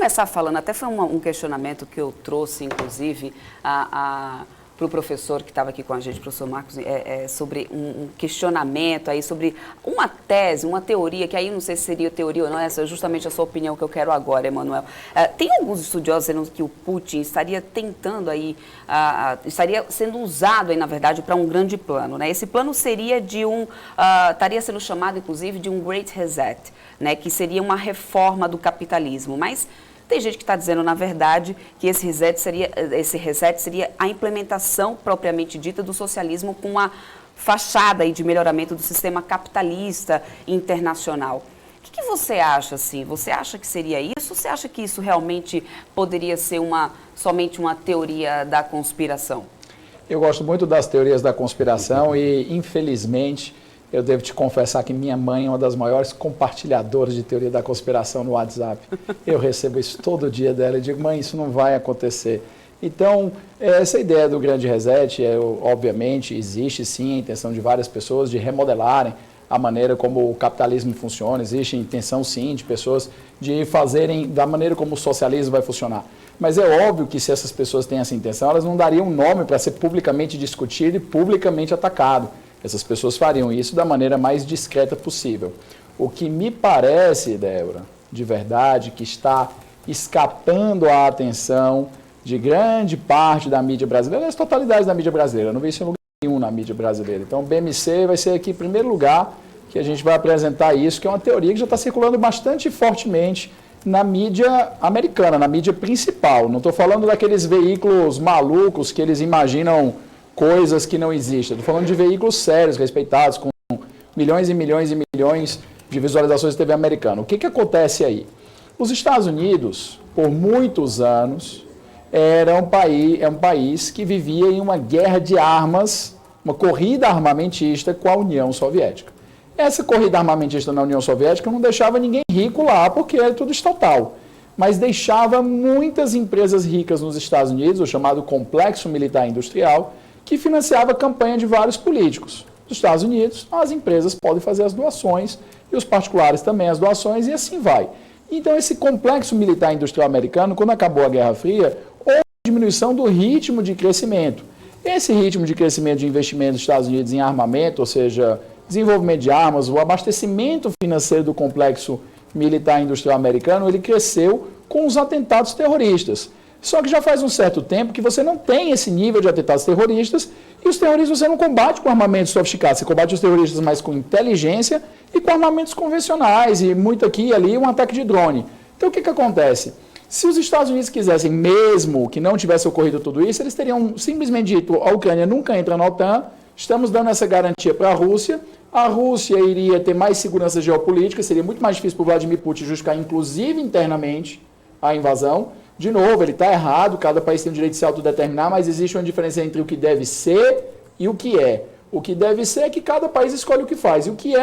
começar falando, até foi um questionamento que eu trouxe, inclusive, para o professor que estava aqui com a gente, professor Marcos, sobre um questionamento aí, sobre uma tese, uma teoria, que aí não sei se seria teoria ou não, essa é justamente a sua opinião que eu quero agora, Emanuel. Tem alguns estudiosos dizendo que o Putin estaria tentando aí, estaria sendo usado aí, na verdade, para um grande plano, né? Esse plano seria estaria sendo chamado, inclusive, de um Great Reset, né? Que seria uma reforma do capitalismo, mas tem gente que está dizendo, na verdade, que esse reset seria a implementação propriamente dita do socialismo com uma fachada aí de melhoramento do sistema capitalista internacional. O que você acha, assim? Você acha que seria isso? Ou você acha que isso realmente poderia ser somente uma teoria da conspiração? Eu gosto muito das teorias da conspiração e, infelizmente, eu devo te confessar que minha mãe é uma das maiores compartilhadoras de teoria da conspiração no WhatsApp. Eu recebo isso todo dia dela e digo, mãe, isso não vai acontecer. Então, essa ideia do grande reset, obviamente, existe sim a intenção de várias pessoas de remodelarem a maneira como o capitalismo funciona, existe a intenção sim de pessoas de fazerem da maneira como o socialismo vai funcionar. Mas é óbvio que se essas pessoas têm essa intenção, elas não dariam um nome para ser publicamente discutido e publicamente atacado. Essas pessoas fariam isso da maneira mais discreta possível. O que me parece, Débora, de verdade, que está escapando a atenção de grande parte da mídia brasileira, as totalidades da mídia brasileira, eu não vi isso em lugar nenhum na mídia brasileira. Então o BMC vai ser aqui em primeiro lugar que a gente vai apresentar isso, que é uma teoria que já está circulando bastante fortemente na mídia americana, na mídia principal. Não estou falando daqueles veículos malucos que eles imaginam coisas que não existem. Estou falando de veículos sérios, respeitados, com milhões e milhões e milhões de visualizações de TV americana. O que acontece aí? Os Estados Unidos, por muitos anos, é um país que vivia em uma guerra de armas, uma corrida armamentista com a União Soviética. Essa corrida armamentista na União Soviética não deixava ninguém rico lá, porque era tudo estatal, mas deixava muitas empresas ricas nos Estados Unidos, o chamado complexo militar industrial, que financiava a campanha de vários políticos. Nos Estados Unidos, as empresas podem fazer as doações e os particulares também as doações e assim vai. Então, esse complexo militar industrial americano, quando acabou a Guerra Fria, houve diminuição do ritmo de crescimento. Esse ritmo de crescimento de investimento dos Estados Unidos em armamento, ou seja, desenvolvimento de armas, o abastecimento financeiro do complexo militar industrial americano, ele cresceu com os atentados terroristas. Só que já faz um certo tempo que você não tem esse nível de atentados terroristas e os terroristas você não combate com armamentos sofisticados, você combate os terroristas mais com inteligência e com armamentos convencionais e muito aqui e ali um ataque de drone. Então o que acontece? Se os Estados Unidos quisessem mesmo que não tivesse ocorrido tudo isso, eles teriam simplesmente dito, a Ucrânia nunca entra na OTAN, estamos dando essa garantia para a Rússia iria ter mais segurança geopolítica, seria muito mais difícil para o Vladimir Putin justificar inclusive internamente a invasão. De novo, ele está errado, cada país tem o direito de se autodeterminar, mas existe uma diferença entre o que deve ser e o que é. O que deve ser é que cada país escolhe o que faz, e o que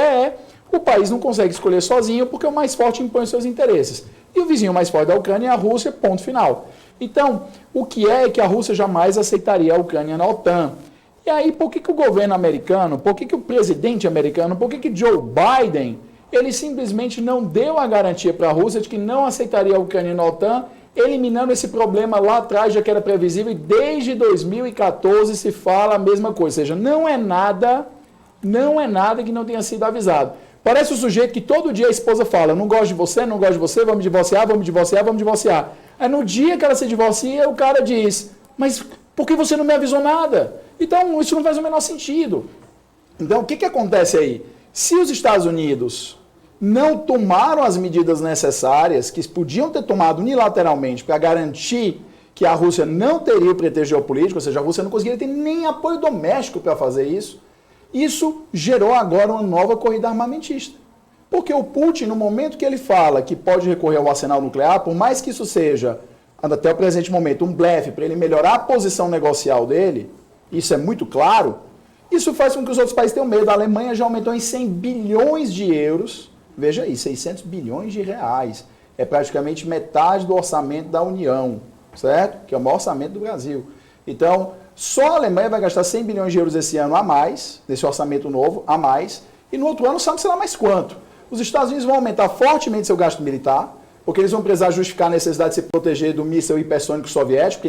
o país não consegue escolher sozinho porque o mais forte impõe os seus interesses. E o vizinho mais forte da Ucrânia é a Rússia, ponto final. Então, o que é que a Rússia jamais aceitaria a Ucrânia na OTAN? E aí, por que o governo americano, por que o presidente americano, por que Joe Biden, ele simplesmente não deu a garantia para a Rússia de que não aceitaria a Ucrânia na OTAN, eliminando esse problema lá atrás, já que era previsível, e desde 2014 se fala a mesma coisa. Ou seja, não é nada que não tenha sido avisado. Parece o sujeito que todo dia a esposa fala, não gosto de você, não gosto de você, vamos divorciar, vamos divorciar, vamos divorciar. Aí no dia que ela se divorcia, o cara diz, mas por que você não me avisou nada? Então, isso não faz o menor sentido. Então, o que acontece aí? Se os Estados Unidos não tomaram as medidas necessárias, que podiam ter tomado unilateralmente para garantir que a Rússia não teria o pretexto geopolítico, ou seja, a Rússia não conseguiria ter nem apoio doméstico para fazer isso, isso gerou agora uma nova corrida armamentista. Porque o Putin, no momento que ele fala que pode recorrer ao arsenal nuclear, por mais que isso seja, até o presente momento, um blefe para ele melhorar a posição negocial dele, isso é muito claro, isso faz com que os outros países tenham medo. A Alemanha já aumentou em 100 bilhões de euros, veja aí, 600 bilhões de reais. É praticamente metade do orçamento da União, certo? Que é o maior orçamento do Brasil. Então, só a Alemanha vai gastar 100 bilhões de euros esse ano a mais, nesse orçamento novo, a mais, e no outro ano sabe-se lá mais quanto. Os Estados Unidos vão aumentar fortemente seu gasto militar, porque eles vão precisar justificar a necessidade de se proteger do míssil hipersônico soviético,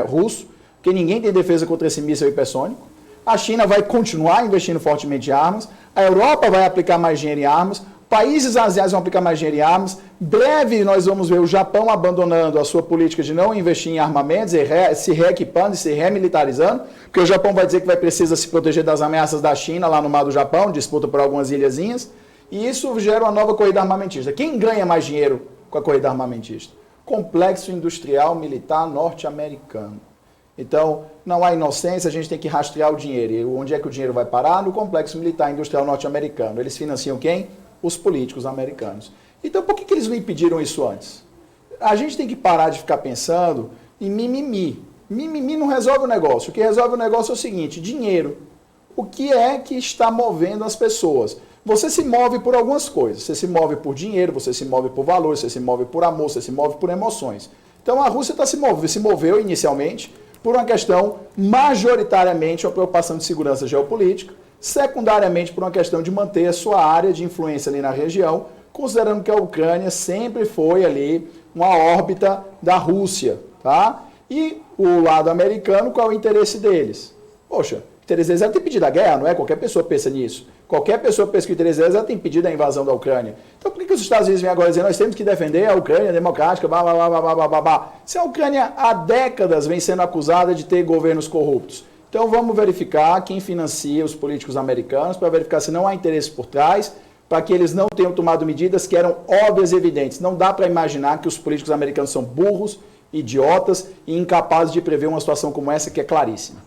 russo, porque ninguém tem defesa contra esse míssil hipersônico. A China vai continuar investindo fortemente em armas, a Europa vai aplicar mais dinheiro em armas, países asiáticos vão aplicar mais dinheiro em armas. Breve nós vamos ver o Japão abandonando a sua política de não investir em armamentos, se reequipando e se remilitarizando, porque o Japão vai dizer que vai precisar se proteger das ameaças da China lá no mar do Japão, disputa por algumas ilhazinhas, e isso gera uma nova corrida armamentista. Quem ganha mais dinheiro com a corrida armamentista? Complexo industrial militar norte-americano. Então, não há inocência, a gente tem que rastrear o dinheiro. E onde é que o dinheiro vai parar? No complexo militar industrial norte-americano. Eles financiam quem? Os políticos americanos. Então, por que eles não impediram isso antes? A gente tem que parar de ficar pensando em mimimi. Mimimi não resolve o negócio. O que resolve o negócio é o seguinte, dinheiro. O que é que está movendo as pessoas? Você se move por algumas coisas. Você se move por dinheiro, você se move por valor, você se move por amor, você se move por emoções. Então, a Rússia se moveu inicialmente por uma questão majoritariamente uma preocupação de segurança geopolítica, secundariamente por uma questão de manter a sua área de influência ali na região, considerando que a Ucrânia sempre foi ali uma órbita da Rússia, tá? E o lado americano, qual é o interesse deles? Poxa, o interesse deles é ter pedido a guerra, não é? Qualquer pessoa pensa nisso. Qualquer pessoa que pensa que o interesse deles é ter impedido a invasão da Ucrânia. Então por que os Estados Unidos vêm agora dizer nós temos que defender a Ucrânia democrática, blá, blá, blá, blá, blá, blá, blá. Se a Ucrânia há décadas vem sendo acusada de ter governos corruptos. Então vamos verificar quem financia os políticos americanos, para verificar se não há interesse por trás, para que eles não tenham tomado medidas que eram óbvias e evidentes. Não dá para imaginar que os políticos americanos são burros, idiotas e incapazes de prever uma situação como essa que é claríssima.